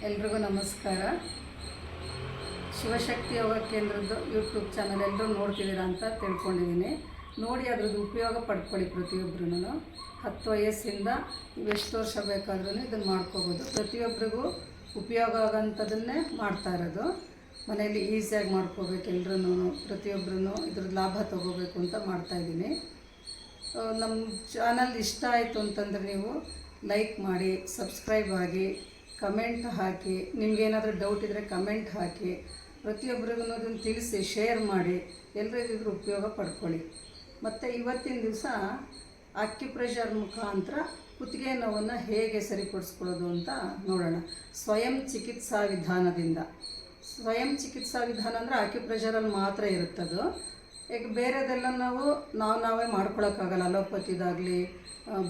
ಎಲ್ರಿಗೂ ನಮಸ್ಕಾರ. ಶಿವಶಕ್ತಿ ಯೋಗ ಕೇಂದ್ರದ್ದು YouTube channel ಎಲ್ಲರೂ ನೋಡ್ತಿದ್ದೀರಾ ಅಂತ ತಿಳ್ಕೊಂಡಿದ್ದೀನಿ. ನೋಡಿ ಅದರದ್ದು ಉಪಯೋಗ ಪಡ್ಕೊಳ್ಳಿ. ಪ್ರತಿಯೊಬ್ಬರೂ 10 ವಯಸ್ಸಿಂದ ಎಷ್ಟು ವರ್ಷ ಬೇಕಾದ್ರೂ ಇದನ್ನು ಮಾಡ್ಕೋಬೋದು. ಪ್ರತಿಯೊಬ್ಬರಿಗೂ ಉಪಯೋಗ ಆಗೋಂಥದ್ದನ್ನೇ ಮಾಡ್ತಾ ಇರೋದು. ಮನೆಯಲ್ಲಿ ಈಸಿಯಾಗಿ ಮಾಡ್ಕೋಬೇಕು. ಎಲ್ಲರೂ ಪ್ರತಿಯೊಬ್ಬರೂ ಇದ್ರದ್ದು ಲಾಭ ತೊಗೋಬೇಕು ಅಂತ ಮಾಡ್ತಾಯಿದ್ದೀನಿ. ನಮ್ಮ ಚಾನಲ್ ಇಷ್ಟ ಆಯಿತು ಅಂತಂದರೆ ನೀವು ಲೈಕ್ ಮಾಡಿ, ಸಬ್ಸ್ಕ್ರೈಬ್ ಆಗಿ, ಕಮೆಂಟ್ ಹಾಕಿ. ನಿಮಗೇನಾದರೂ ಡೌಟ್ ಇದ್ದರೆ ಕಮೆಂಟ್ ಹಾಕಿ. ಪ್ರತಿಯೊಬ್ಬರಿಗೂ ಅದನ್ನು ತಿಳಿಸಿ, ಶೇರ್ ಮಾಡಿ. ಎಲ್ಲರಿಗೂ ಇದ್ರ ಉಪಯೋಗ ಪಡ್ಕೊಳ್ಳಿ. ಮತ್ತು ಇವತ್ತಿನ ದಿವಸ ಅಕ್ಯುಪ್ರೆಷರ್ ಮುಖಾಂತರ ಕುತ್ತಿಗೆ ನೋವನ್ನು ಹೇಗೆ ಸರಿಪಡಿಸ್ಕೊಳ್ಳೋದು ಅಂತ ನೋಡೋಣ. ಸ್ವಯಂ ಚಿಕಿತ್ಸಾ ವಿಧಾನದಿಂದ. ಸ್ವಯಂ ಚಿಕಿತ್ಸಾ ವಿಧಾನ ಅಂದರೆ ಅಕ್ಯುಪ್ರೆಷರಲ್ಲಿ ಮಾತ್ರ ಇರುತ್ತದು. ಈಗ ಬೇರೆದೆಲ್ಲ ನಾವೇ ಮಾಡ್ಕೊಳಕ್ಕಾಗಲ್ಲ. ಅಲೋಪತಿದಾಗಲಿ,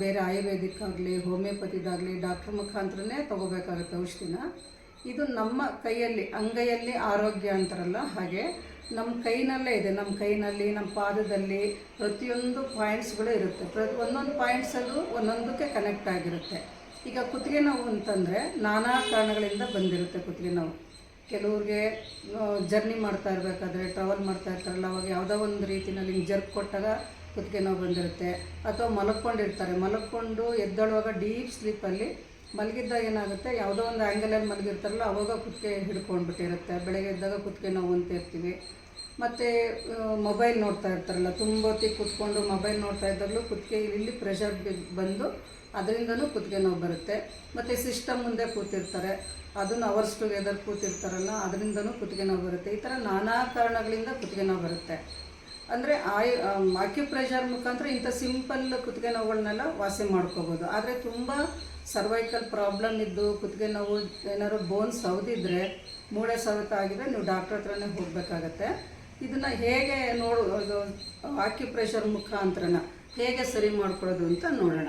ಬೇರೆ ಆಯುರ್ವೇದಿಕ್ ಆಗಲಿ, ಹೋಮಿಯೋಪತಿದಾಗಲಿ ಡಾಕ್ಟ್ರ್ ಮುಖಾಂತರನೇ ತೊಗೋಬೇಕಾಗುತ್ತೆ ಔಷಧಿನ. ಇದು ನಮ್ಮ ಕೈಯಲ್ಲಿ, ಅಂಗೈಯಲ್ಲಿ ಆರೋಗ್ಯ ಅಂತಾರಲ್ಲ ಹಾಗೆ ನಮ್ಮ ಕೈನಲ್ಲೇ ಇದೆ. ನಮ್ಮ ಕೈನಲ್ಲಿ, ನಮ್ಮ ಪಾದದಲ್ಲಿ ಪ್ರತಿಯೊಂದು ಪಾಯಿಂಟ್ಸ್ಗಳು ಇರುತ್ತೆ. ಒಂದೊಂದು ಪಾಯಿಂಟ್ಸಲ್ಲೂ ಒಂದೊಂದಕ್ಕೆ ಕನೆಕ್ಟ್ ಆಗಿರುತ್ತೆ. ಈಗ ಕುತ್ತಿಗೆ ನೋವು ಅಂತಂದರೆ ನಾನಾ ಕಾರಣಗಳಿಂದ ಬಂದಿರುತ್ತೆ ಕುತ್ತಿಗೆ ನೋವು. ಕೆಲವ್ರಿಗೆ ಜರ್ನಿ ಮಾಡ್ತಾ ಇರಬೇಕಾದ್ರೆ, ಟ್ರಾವೆಲ್ ಮಾಡ್ತಾ ಇರ್ತಾರಲ್ಲ, ಅವಾಗ ಯಾವುದೋ ಒಂದು ರೀತಿಯಲ್ಲಿ ಜರ್ಕ್ ಕೊಟ್ಟಾಗ ಕುತ್ತಿಗೆ ನೋವು ಬಂದಿರುತ್ತೆ. ಅಥವಾ ಮಲಕ್ಕೊಂಡು ಎದ್ದೇಳುವಾಗ ಡೀಪ್ ಸ್ಲೀಪಲ್ಲಿ ಮಲಗಿದ್ದಾಗ ಏನಾಗುತ್ತೆ, ಯಾವುದೋ ಒಂದು ಆ್ಯಂಗಲಲ್ಲಿ ಮಲಗಿರ್ತಾರಲ್ಲ ಅವಾಗ ಕುತ್ತಿಗೆ ಹಿಡ್ಕೊಂಡ್ಬಿಟ್ಟಿರುತ್ತೆ. ಬೆಳಗ್ಗೆ ಎದ್ದಾಗ ಕುತ್ತಿಗೆ ನೋವು ಅಂತ ಇರ್ತೀವಿ. ಮತ್ತು ಮೊಬೈಲ್ ನೋಡ್ತಾ ಇರ್ತಾರಲ್ಲ, ತುಂಬ ಹೊತ್ತಿಗೆ ಕೂತ್ಕೊಂಡು ಮೊಬೈಲ್ ನೋಡ್ತಾ ಇದ್ದಾಗಲೂ ಕುತ್ತಿಗೆ ಇಲ್ಲಿ ಪ್ರೆಷರ್ ಬಂದು ಅದರಿಂದನೂ ಕುತ್ತಿಗೆ ನೋವು ಬರುತ್ತೆ. ಮತ್ತು ಸಿಸ್ಟಮ್ ಮುಂದೆ ಕೂತಿರ್ತಾರೆ, ಅದನ್ನು ಅವರ್ಸ್ ಟುಗೆದರ್ ಕೂತಿರ್ತಾರಲ್ಲ, ಅದರಿಂದನೂ ಕುತ್ತಿಗೆ ನೋವು ಬರುತ್ತೆ. ಈ ಥರ ನಾನಾ ಕಾರಣಗಳಿಂದ ಕುತ್ತಿಗೆ ನೋವು ಬರುತ್ತೆ. ಅಂದರೆ ಅಕ್ಯುಪ್ರೆಷರ್ ಮುಖಾಂತರ ಇಂಥ ಸಿಂಪಲ್ ಕುತ್ತಿಗೆ ನೋವುಗಳನ್ನೆಲ್ಲ ವಾಸಿ ಮಾಡ್ಕೋಬೋದು. ಆದರೆ ತುಂಬ ಸರ್ವೈಕಲ್ ಪ್ರಾಬ್ಲಮ್ ಇದ್ದು ಕುತ್ತಿಗೆ ನೋವು, ಏನಾದ್ರು ಬೋನ್ಸ್ ಸೌದಿದ್ರೆ, ಮೂಳೆ ಸವೆತ ಆಗಿದ್ರೆ ನೀವು ಡಾಕ್ಟ್ರ್ ಹತ್ರನೇ ಹೋಗಬೇಕಾಗತ್ತೆ. ಇದನ್ನು ಹೇಗೆ ಅಕ್ಯುಪ್ರೆಷರ್ ಮುಖಾಂತರನ ಹೇಗೆ ಸರಿ ಮಾಡ್ಕೊಳ್ಳೋದು ಅಂತ ನೋಡೋಣ.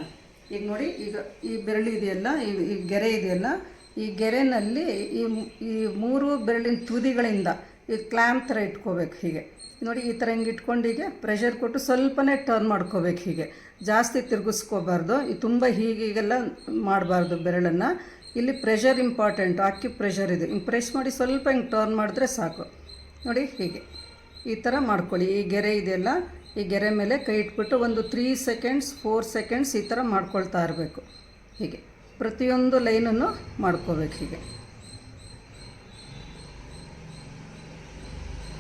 ಈಗ ನೋಡಿ, ಈಗ ಈ ಬೆರಳು ಇದೆಯಲ್ಲ, ಈ ಗೆರೆ ಇದೆಯಲ್ಲ, ಈ ಗೆರೆನಲ್ಲಿ ಈ 3 ಬೆರಳಿನ ತುದಿಗಳಿಂದ ಈ ಕ್ಲ್ಯಾಂಪ್ ಥರ ಇಟ್ಕೋಬೇಕು. ಹೀಗೆ ನೋಡಿ, ಈ ಥರ ಹಿಂಗೆ ಇಟ್ಕೊಂಡು ಹೀಗೆ ಪ್ರೆಷರ್ ಕೊಟ್ಟು ಸ್ವಲ್ಪನೇ ಟರ್ನ್ ಮಾಡ್ಕೋಬೇಕು. ಹೀಗೆ ಜಾಸ್ತಿ ತಿರುಗಿಸ್ಕೋಬಾರ್ದು. ತುಂಬ ಹೀಗೆಲ್ಲ ಮಾಡಬಾರ್ದು ಬೆರಳನ್ನು. ಇಲ್ಲಿ ಪ್ರೆಷರ್ ಇಂಪಾರ್ಟೆಂಟು, ಅಕ್ಯುಪ್ರೆಷರ್ ಇದು. ಹಿಂಗೆ ಪ್ರೆಸ್ ಮಾಡಿ ಸ್ವಲ್ಪ ಹಿಂಗೆ ಟರ್ನ್ ಮಾಡಿದ್ರೆ ಸಾಕು. ನೋಡಿ, ಹೀಗೆ ಈ ಥರ ಮಾಡ್ಕೊಳ್ಳಿ. ಈ ಗೆರೆ ಇದೆಯಲ್ಲ, ಈ ಗೆರೆ ಮೇಲೆ ಕೈ ಇಟ್ಬಿಟ್ಟು ಒಂದು 3 ಸೆಕೆಂಡ್ಸ್ 4 ಸೆಕೆಂಡ್ಸ್ ಈ ಥರ ಮಾಡ್ಕೊಳ್ತಾ ಇರಬೇಕು. ಹೀಗೆ ಪ್ರತಿಯೊಂದು ಲೈನನ್ನು ಮಾಡ್ಕೋಬೇಕು. ಹೀಗೆ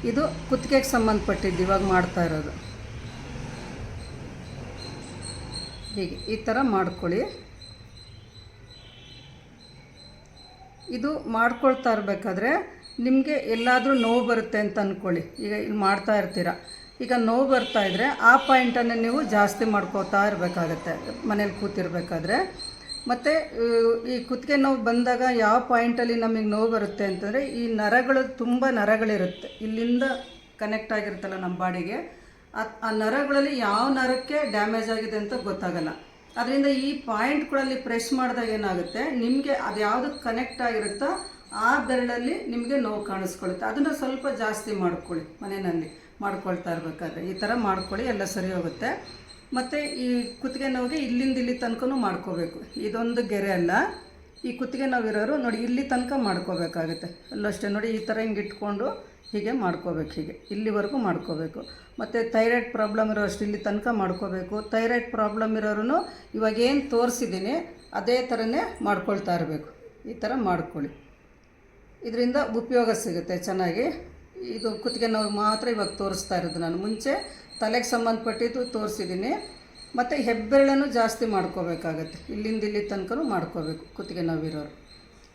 ಇದು ಕುತ್ತಿಗೆಗೆ ಸಂಬಂಧಪಟ್ಟಿದ್ದು ಇವಾಗ ಮಾಡ್ತಾ ಇರೋದು. ಹೀಗೆ ಈ ಥರ ಮಾಡ್ಕೊಳ್ಳಿ. ಇದು ಮಾಡ್ಕೊಳ್ತಾ ಇರಬೇಕಾದ್ರೆ ನಿಮಗೆ ಎಲ್ಲಾದರೂ ನೋವು ಬರುತ್ತೆ ಅಂತ ಅಂದ್ಕೊಳ್ಳಿ. ಈಗ ಇಲ್ಲಿ ಮಾಡ್ತಾ ಇರ್ತೀರ, ಈಗ ನೋವು ಬರ್ತಾಯಿದ್ರೆ ಆ ಪಾಯಿಂಟನ್ನು ನೀವು ಜಾಸ್ತಿ ಮಾಡ್ಕೋತಾ ಇರಬೇಕಾಗತ್ತೆ ಮನೇಲಿ ಕೂತಿರ್ಬೇಕಾದ್ರೆ. ಮತ್ತು ಈ ಕುತ್ತಿಗೆ ನೋವು ಬಂದಾಗ ಯಾವ ಪಾಯಿಂಟಲ್ಲಿ ನಮಗೆ ನೋವು ಬರುತ್ತೆ ಅಂತಂದರೆ, ಈ ನರಗಳು, ತುಂಬ ನರಗಳಿರುತ್ತೆ, ಇಲ್ಲಿಂದ ಕನೆಕ್ಟ್ ಆಗಿರುತ್ತಲ್ಲ ನಮ್ಮ ಬಾಡಿಗೆ. ಆ ನರಗಳಲ್ಲಿ ಯಾವ ನರಕ್ಕೆ ಡ್ಯಾಮೇಜ್ ಆಗಿದೆ ಅಂತ ಗೊತ್ತಾಗಲ್ಲ. ಅದರಿಂದ ಈ ಪಾಯಿಂಟ್ಗಳಲ್ಲಿ ಪ್ರೆಸ್ ಮಾಡಿದಾಗ ಏನಾಗುತ್ತೆ, ನಿಮಗೆ ಅದು ಯಾವುದಕ್ಕೆ ಕನೆಕ್ಟ್ ಆಗಿರುತ್ತೋ ಆ ಬೆರಳಲ್ಲಿ ನಿಮಗೆ ನೋವು ಕಾಣಿಸ್ಕೊಳ್ಳುತ್ತೆ. ಅದನ್ನು ಸ್ವಲ್ಪ ಜಾಸ್ತಿ ಮಾಡ್ಕೊಳ್ಳಿ. ಮನೆಯಲ್ಲಿ ಮಾಡ್ಕೊಳ್ತಾ ಇರಬೇಕಾದ್ರೆ ಈ ಥರ ಮಾಡ್ಕೊಳ್ಳಿ, ಎಲ್ಲ ಸರಿ ಹೋಗುತ್ತೆ. ಮತ್ತು ಈ ಕುತ್ತಿಗೆ ನೋವಿಗೆ ಇಲ್ಲಿಂದ ಇಲ್ಲಿ ತನಕನೂ ಮಾಡ್ಕೋಬೇಕು. ಇದೊಂದು ಗೆರೆ ಅಲ್ಲ, ಈ ಕುತ್ತಿಗೆ ನೋವಿರೋರು ನೋಡಿ ಇಲ್ಲಿ ತನಕ ಮಾಡ್ಕೋಬೇಕಾಗುತ್ತೆ. ಅಲ್ಲಷ್ಟೇ ನೋಡಿ, ಈ ಥರ ಹಿಂಗೆ ಇಟ್ಕೊಂಡು ಹೀಗೆ ಮಾಡ್ಕೋಬೇಕು. ಹೀಗೆ ಇಲ್ಲಿವರೆಗೂ ಮಾಡ್ಕೋಬೇಕು. ಮತ್ತು ಥೈರಾಯ್ಡ್ ಪ್ರಾಬ್ಲಮ್ ಇರೋ ಅಷ್ಟು ಇಲ್ಲಿ ತನಕ ಮಾಡ್ಕೋಬೇಕು. ಥೈರಾಯ್ಡ್ ಪ್ರಾಬ್ಲಮ್ ಇರೋರು ಇವಾಗೇನು ತೋರಿಸಿದ್ದೀನಿ ಅದೇ ಥರನೇ ಮಾಡ್ಕೊಳ್ತಾ ಇರಬೇಕು. ಈ ಥರ ಮಾಡ್ಕೊಳ್ಳಿ. ಇದರಿಂದ ಉಪಯೋಗ ಸಿಗುತ್ತೆ ಚೆನ್ನಾಗಿ. ಇದು ಕುತ್ತಿಗೆ ನೋವು ಮಾತ್ರ ಇವಾಗ ತೋರಿಸ್ತಾ ಇರೋದು ನಾನು. ಮುಂಚೆ ತಲೆಗೆ ಸಂಬಂಧಪಟ್ಟಿದ್ದು ತೋರಿಸಿದ್ದೀನಿ. ಮತ್ತು ಹೆಬ್ಬೆರಳನ್ನು ಜಾಸ್ತಿ ಮಾಡ್ಕೋಬೇಕಾಗತ್ತೆ. ಇಲ್ಲಿಂದ ಇಲ್ಲಿ ತನಕ ಮಾಡ್ಕೋಬೇಕು ಕುತ್ತಿಗೆ ನೋವಿರೋರು.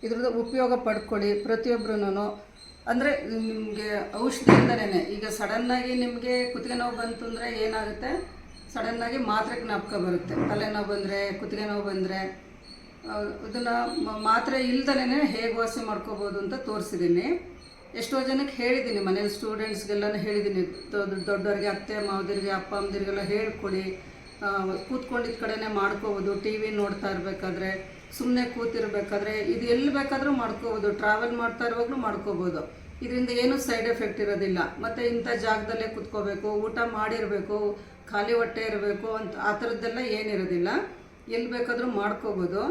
ಇದ್ರದ್ದು ಉಪಯೋಗ ಪಡ್ಕೊಳ್ಳಿ ಪ್ರತಿಯೊಬ್ಬರೂ. ಅಂದರೆ ನಿಮಗೆ ಔಷಧಿಯಿಂದಲೇ, ಈಗ ಸಡನ್ನಾಗಿ ನಿಮಗೆ ಕುತ್ತಿಗೆ ನೋವು ಬಂತು ಅಂದರೆ ಏನಾಗುತ್ತೆ, ಸಡನ್ನಾಗಿ ಮಾತ್ರೆ ಜ್ಞಾಪಕ ಬರುತ್ತೆ. ತಲೆನೋವು ಬಂದರೆ, ಕುತ್ತಿಗೆ ನೋವು ಬಂದರೆ, ಇದನ್ನು ಮಾತ್ರೆ ಇಲ್ದಲೇ ಹೇಗೆ ವಾಸಿ ಮಾಡ್ಕೋಬೋದು ಅಂತ ತೋರಿಸಿದ್ದೀನಿ. ಎಷ್ಟೋ ಜನಕ್ಕೆ ಹೇಳಿದ್ದೀನಿ, ಮನೇಲಿ ಸ್ಟೂಡೆಂಟ್ಸ್ಗೆಲ್ಲನೂ ಹೇಳಿದ್ದೀನಿ. ದೊಡ್ಡವ್ರಿಗೆ, ಅತ್ತೆ ಮಾವದಿರಿಗೆ, ಅಪ್ಪ ಅಮ್ಮದಿರಿಗೆಲ್ಲ ಹೇಳ್ಕೊಡಿ. ಕೂತ್ಕೊಂಡಿದ್ದ ಕಡೆನೇ ಮಾಡ್ಕೋಬೋದು. ಟಿ ವಿ ನೋಡ್ತಾ ಇರಬೇಕಾದ್ರೆ, ಸುಮ್ಮನೆ ಕೂತಿರ್ಬೇಕಾದ್ರೆ, ಇದು ಎಲ್ಲಿ ಬೇಕಾದರೂ ಮಾಡ್ಕೋಬೋದು. ಟ್ರಾವೆಲ್ ಮಾಡ್ತಾ ಇರುವಾಗಲೂ ಮಾಡ್ಕೋಬೋದು. ಇದರಿಂದ ಏನೂ ಸೈಡ್ ಎಫೆಕ್ಟ್ ಇರೋದಿಲ್ಲ. ಮತ್ತು ಇಂಥ ಜಾಗದಲ್ಲೇ ಕೂತ್ಕೋಬೇಕು, ಊಟ ಮಾಡಿರಬೇಕು, ಖಾಲಿ ಹೊಟ್ಟೆ ಇರಬೇಕು ಅಂತ ಆ ಥರದ್ದೆಲ್ಲ ಏನಿರೋದಿಲ್ಲ. ಎಲ್ಲಿ ಬೇಕಾದರೂ ಮಾಡ್ಕೋಬೋದು.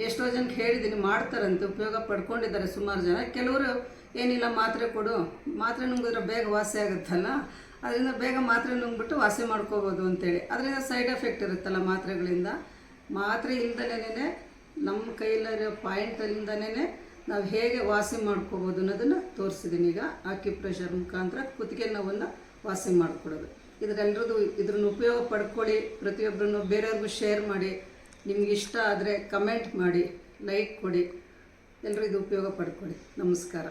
ಎಷ್ಟೋ ಜನಕ್ಕೆ ಹೇಳಿದ್ದೀನಿ, ಮಾಡ್ತಾರಂತೆ, ಉಪಯೋಗ ಪಡ್ಕೊಂಡಿದ್ದಾರೆ ಸುಮಾರು ಜನ. ಕೆಲವರು ಏನಿಲ್ಲ ಮಾತ್ರೆ ಕೊಡು, ಮಾತ್ರೆ ನುಂಗಿದ್ರೆ ಬೇಗ ವಾಸಿ ಆಗುತ್ತಲ್ಲ, ಅದರಿಂದ ಬೇಗ ಮಾತ್ರೆ ನುಂಗ್ಬಿಟ್ಟು ವಾಸಿ ಮಾಡ್ಕೋಬೋದು ಅಂತೇಳಿ. ಅದರಿಂದ ಸೈಡ್ ಎಫೆಕ್ಟ್ ಇರುತ್ತಲ್ಲ ಮಾತ್ರೆಗಳಿಂದ. ಮಾತ್ರೆ ಇಲ್ದಲೇ ನಮ್ಮ ಕೈಯಲ್ಲಿರೋ ಪಾಯಿಂಟಲ್ಲಿಂದನೇ ನಾವು ಹೇಗೆ ವಾಸಿ ಮಾಡ್ಕೋಬೋದು ಅನ್ನೋದನ್ನು ತೋರಿಸಿದ್ದೀನಿ. ಈಗ ಆಕ್ಯುಪ್ರೆಷರ್ ಮುಖಾಂತರ ಕುತ್ತಿಗೆ ನೋವನ್ನು ವಾಸಿ ಮಾಡಿಕೊಡೋದು. ಇದ್ರನ್ನ ಉಪಯೋಗ ಪಡ್ಕೊಳ್ಳಿ. ಪ್ರತಿಯೊಬ್ಬರನ್ನು ಬೇರೆಯವ್ರಿಗೂ ಶೇರ್ ಮಾಡಿ. ನಿಮ್ಗೆ ಇಷ್ಟ ಆದರೆ ಕಮೆಂಟ್ ಮಾಡಿ, ಲೈಕ್ ಕೊಡಿ. ಎಲ್ಲರೂ ಇದು ಉಪಯೋಗ ಪಡ್ಕೊಳ್ಳಿ. ನಮಸ್ಕಾರ.